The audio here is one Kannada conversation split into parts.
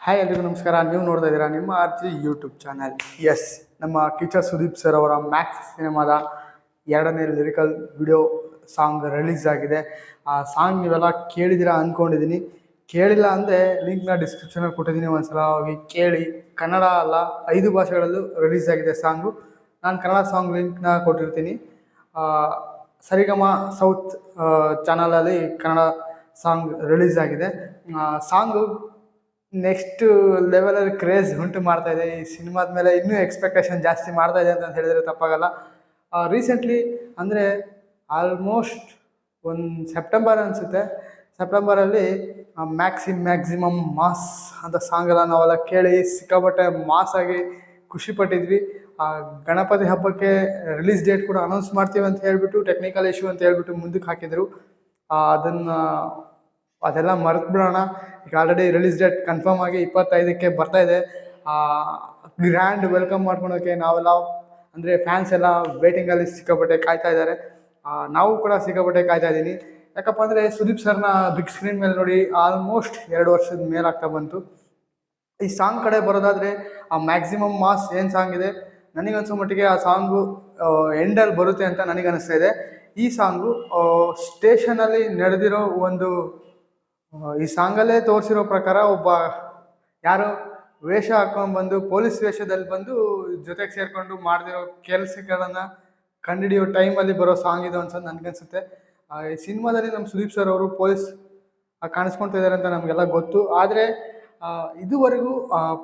ಹಾಯ್ ಎಲ್ರಿಗೂ ನಮಸ್ಕಾರ. ನೀವು ನೋಡ್ತಾ ಇದ್ದೀರಾ ನಿಮ್ಮ ಆರ್ಜಿ ಯೂಟ್ಯೂಬ್ ಚಾನಲ್. ಎಸ್, ನಮ್ಮ ಟೀಚರ್ ಸುದೀಪ್ ಸರ್ ಅವರ ಮ್ಯಾಕ್ಸ್ ಸಿನಿಮಾದ 2ನೇ ಲಿರಿಕಲ್ ವಿಡಿಯೋ ಸಾಂಗ್ ರಿಲೀಸ್ ಆಗಿದೆ. ಆ ಸಾಂಗ್ ನೀವೆಲ್ಲ ಕೇಳಿದ್ದೀರಾ ಅಂದ್ಕೊಂಡಿದ್ದೀನಿ. ಕೇಳಿಲ್ಲ ಅಂದರೆ ಲಿಂಕ್ನ ಡಿಸ್ಕ್ರಿಪ್ಷನಲ್ಲಿ ಕೊಟ್ಟಿದ್ದೀನಿ, ಒಂದ್ಸಲ ಹೋಗಿ ಕೇಳಿ. ಕನ್ನಡ ಅಲ್ಲ, 5 ಭಾಷೆಗಳಲ್ಲೂ ರಿಲೀಸ್ ಆಗಿದೆ ಸಾಂಗು. ನಾನು ಕನ್ನಡ ಸಾಂಗ್ ಲಿಂಕ್ನ ಕೊಟ್ಟಿರ್ತೀನಿ. ಸರಿಗಮ ಸೌತ್ ಚಾನಲಲ್ಲಿ ಕನ್ನಡ ಸಾಂಗ್ ರಿಲೀಸ್ ಆಗಿದೆ. ಸಾಂಗು ನೆಕ್ಸ್ಟ್ ಲೆವೆಲಲ್ಲಿ ಕ್ರೇಜ್ ಉಂಟು ಮಾಡ್ತಾ ಇದೆ. ಈ ಸಿನಿಮಾದ ಮೇಲೆ ಇನ್ನೂ ಎಕ್ಸ್ಪೆಕ್ಟೇಷನ್ ಜಾಸ್ತಿ ಮಾಡ್ತಾ ಇದೆ ಅಂತ ಹೇಳಿದರೆ ತಪ್ಪಾಗಲ್ಲ. ರೀಸೆಂಟ್ಲಿ ಅಂದರೆ ಆಲ್ಮೋಸ್ಟ್ ಒಂದು ಸೆಪ್ಟೆಂಬರ್ ಅನಿಸುತ್ತೆ, ಸೆಪ್ಟೆಂಬರಲ್ಲಿ ಮ್ಯಾಕ್ಸಿಮಮ್ ಮಾಸ್ ಅಂತ ಸಾಂಗೆಲ್ಲ ನಾವೆಲ್ಲ ಕೇಳಿ ಸಿಕ್ಕಾಪಟ್ಟೆ ಮಾಸಾಗಿ ಖುಷಿಪಟ್ಟಿದ್ವಿ. ಗಣಪತಿ ಹಬ್ಬಕ್ಕೆ ರಿಲೀಸ್ ಡೇಟ್ ಕೂಡ ಅನೌನ್ಸ್ ಮಾಡ್ತೀವಿ ಅಂತ ಹೇಳ್ಬಿಟ್ಟು, ಟೆಕ್ನಿಕಲ್ ಇಶ್ಯೂ ಅಂತ ಹೇಳ್ಬಿಟ್ಟು ಮುಂದಕ್ಕೆ ಹಾಕಿದರು. ಅದೆಲ್ಲ ಮರೆತು ಬಿಡೋಣ. ಈಗ ಆಲ್ರೆಡಿ ರಿಲೀಸ್ ಡೇಟ್ ಕನ್ಫರ್ಮ್ ಆಗಿ 25ಕ್ಕೆ ಬರ್ತಾ ಇದೆ. ಗ್ರ್ಯಾಂಡ್ ವೆಲ್ಕಮ್ ಮಾಡ್ಕೊಳೋಕ್ಕೆ ನಾವೆಲ್ಲ ಅಂದರೆ ಫ್ಯಾನ್ಸ್ ಎಲ್ಲ ವೇಟಿಂಗಲ್ಲಿ ಸಿಕ್ಕಾಪಟ್ಟೆ ಕಾಯ್ತಾ ಇದ್ದಾರೆ. ನಾವು ಕೂಡ ಸಿಕ್ಕಾಪಟ್ಟೆ ಕಾಯ್ತಾ ಇದ್ದೀನಿ. ಯಾಕಪ್ಪ ಅಂದರೆ ಸುದೀಪ್ ಸರ್ನ ಬಿಗ್ ಸ್ಕ್ರೀನ್ ಮೇಲೆ ನೋಡಿ ಆಲ್ಮೋಸ್ಟ್ 2 ವರ್ಷದ ಮೇಲಾಗ್ತಾ ಬಂತು. ಈ ಸಾಂಗ್ ಕಡೆ ಬರೋದಾದರೆ ಮ್ಯಾಕ್ಸಿಮಮ್ ಮಾಸ್ ಏನು ಸಾಂಗ್ ಇದೆ, ನನಗನ್ಸೋ ಮಟ್ಟಿಗೆ ಆ ಸಾಂಗು ಎಂಡಲ್ಲಿ ಬರುತ್ತೆ ಅಂತ ನನಗನ್ನಿಸ್ತಾ ಇದೆ. ಈ ಸಾಂಗು ಸ್ಟೇಷನಲ್ಲಿ ನಡೆದಿರೋ ಒಂದು ಈ ಸಾಂಗಲ್ಲೇ ತೋರಿಸಿರೋ ಪ್ರಕಾರ ಒಬ್ಬ ಯಾರೋ ವೇಷ ಹಾಕ್ಕೊಂಡ್ಬಂದು ಪೊಲೀಸ್ ವೇಷದಲ್ಲಿ ಬಂದು ಜೊತೆಗೆ ಸೇರಿಕೊಂಡು ಮಾಡ್ದಿರೋ ಕೆಲಸಗಳನ್ನು ಕಂಡುಹಿಡಿಯೋ ಟೈಮಲ್ಲಿ ಬರೋ ಸಾಂಗ್ ಇದು ಅನ್ಸೋದು ನನಗನ್ಸುತ್ತೆ. ಈ ಸಿನಿಮಾದಲ್ಲಿ ನಮ್ಮ ಸುದೀಪ್ ಸರ್ ಅವರು ಪೊಲೀಸ್ ಕಾಣಿಸ್ಕೊಳ್ತಾ ಇದ್ದಾರೆ ಅಂತ ನಮಗೆಲ್ಲ ಗೊತ್ತು. ಆದರೆ ಇದುವರೆಗೂ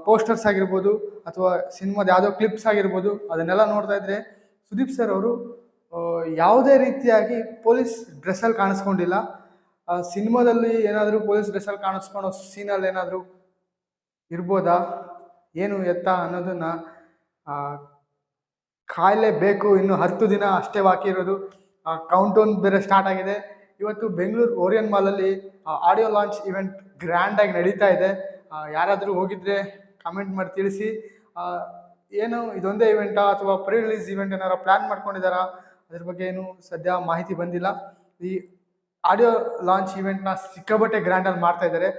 ಪೋಸ್ಟರ್ಸ್ ಆಗಿರ್ಬೋದು ಅಥವಾ ಸಿನಿಮಾದ ಯಾವುದೋ ಕ್ಲಿಪ್ಸ್ ಆಗಿರ್ಬೋದು, ಅದನ್ನೆಲ್ಲ ನೋಡ್ತಾ ಇದ್ದರೆ ಸುದೀಪ್ ಸರ್ ಅವರು ಯಾವುದೇ ರೀತಿಯಾಗಿ ಪೊಲೀಸ್ ಡ್ರೆಸ್ಸಲ್ಲಿ ಕಾಣಿಸ್ಕೊಂಡಿಲ್ಲ. ಸಿನಿಮಾದಲ್ಲಿ ಏನಾದರೂ ಪೊಲೀಸ್ ಡ್ರೆಸ್ಸಲ್ಲಿ ಕಾಣಿಸ್ಕೊಳೋ ಸೀನಲ್ಲಿ ಏನಾದರೂ ಇರ್ಬೋದಾ, ಏನು ಎತ್ತ ಅನ್ನೋದನ್ನು ಕಾಯಲೇಬೇಕು. ಇನ್ನು 10 ದಿನ ಅಷ್ಟೇ ಬಾಕಿ ಇರೋದು. ಕೌಂಟೌನ್ ಬೇರೆ ಸ್ಟಾರ್ಟ್ ಆಗಿದೆ. ಇವತ್ತು ಬೆಂಗಳೂರು ಓರಿಯನ್ ಮಾಲಲ್ಲಿ ಆಡಿಯೋ ಲಾಂಚ್ ಇವೆಂಟ್ ಗ್ರ್ಯಾಂಡಾಗಿ ನಡೀತಾ ಇದೆ. ಯಾರಾದರೂ ಹೋಗಿದ್ರೆ ಕಮೆಂಟ್ ಮಾಡಿ ತಿಳಿಸಿ. ಏನು ಇದೊಂದೇ ಇವೆಂಟಾ ಅಥವಾ ಪ್ರೀ ರಿಲೀಸ್ ಇವೆಂಟ್ ಏನಾರು ಪ್ಲ್ಯಾನ್ ಮಾಡ್ಕೊಂಡಿದ್ದಾರಾ, ಅದ್ರ ಬಗ್ಗೆ ಏನು ಸದ್ಯ ಮಾಹಿತಿ ಬಂದಿಲ್ಲ. ಈ ಆಡಿಯೋ ಲಾಂಚ್ ಇವೆಂಟ್ನ ಸಿಕ್ಕಾಪಟ್ಟೆ ಗ್ರ್ಯಾಂಡಲ್ಲಿ ಮಾಡ್ತಾ ಇದ್ದಾರೆ.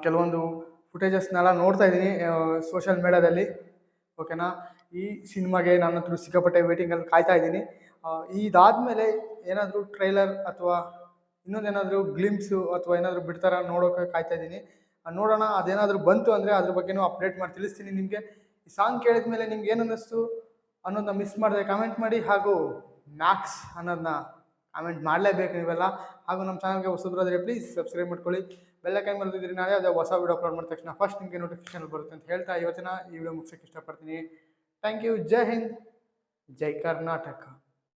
ಕೆಲವೊಂದು ಫುಟೇಜಸ್ನೆಲ್ಲ ನೋಡ್ತಾ ಇದ್ದೀನಿ ಸೋಷಿಯಲ್ ಮೀಡ್ಯಾದಲ್ಲಿ. ಓಕೆನಾ, ಈ ಸಿನಿಮಾಗೆ ನಾನು ಹತ್ರ ಸಿಕ್ಕಾಪಟ್ಟೆ ವೇಟಿಂಗಲ್ಲಿ ಕಾಯ್ತಾ ಇದ್ದೀನಿ. ಇದಾದಮೇಲೆ ಏನಾದರೂ ಟ್ರೈಲರ್ ಅಥವಾ ಇನ್ನೊಂದೇನಾದರೂ ಗ್ಲಿಮ್ಸು ಅಥವಾ ಏನಾದರೂ ಬಿಡ್ತಾರ ನೋಡೋಕೆ ಕಾಯ್ತಾ ಇದ್ದೀನಿ. ನೋಡೋಣ, ಅದೇನಾದರೂ ಬಂತು ಅಂದರೆ ಅದ್ರ ಬಗ್ಗೆನೂ ಅಪ್ಡೇಟ್ ಮಾಡಿ ತಿಳಿಸ್ತೀನಿ ನಿಮಗೆ. ಈ ಸಾಂಗ್ ಕೇಳಿದ ಮೇಲೆ ನಿಮ್ಗೆ ಏನು ಅನ್ನಿಸ್ತು ಅನ್ನೋದನ್ನ ಮಿಸ್ ಮಾಡಿದೆ ಕಮೆಂಟ್ ಮಾಡಿ. ಹಾಗೂ ಮ್ಯಾಕ್ಸ್ ಅನ್ನೋದನ್ನ ಕಮೆಂಟ್ ಮಾಡಲೇಬೇಕು ನೀವೆಲ್ಲ. ಹಾಗೂ ನಮ್ಮ ಚಾನಲ್ಗೆ ಹೊಸಬ್ರಾದರೆ ಪ್ಲೀಸ್ ಸಬ್ಸ್ಕ್ರೈಬ್ ಮಾಡ್ಕೊಳ್ಳಿ. ಬೆಲ್ಲೈಕನ್ ಬರ್ತಿದ್ರಿ, ನಾಳೆ ಯಾವುದೇ ಹೊಸ ವೀಡಿಯೋ ಅಪ್ಲೋಡ್ ಮಾಡಿದ ತಕ್ಷಣ ಫಸ್ಟ್ ನಿಮಗೆ ನೋಟಿಫಿಕೇಶನ್ ಬರುತ್ತೆ ಅಂತ ಹೇಳ್ತಾ ಇವತ್ತಿನ ಈ ವಿಡಿಯೋ ಮುಗಿಸೋಕ್ಕೆ ಇಷ್ಟಪಡ್ತೀನಿ. Thank you. ಜೈ ಹಿಂದ್, ಜೈ ಕರ್ನಾಟಕ.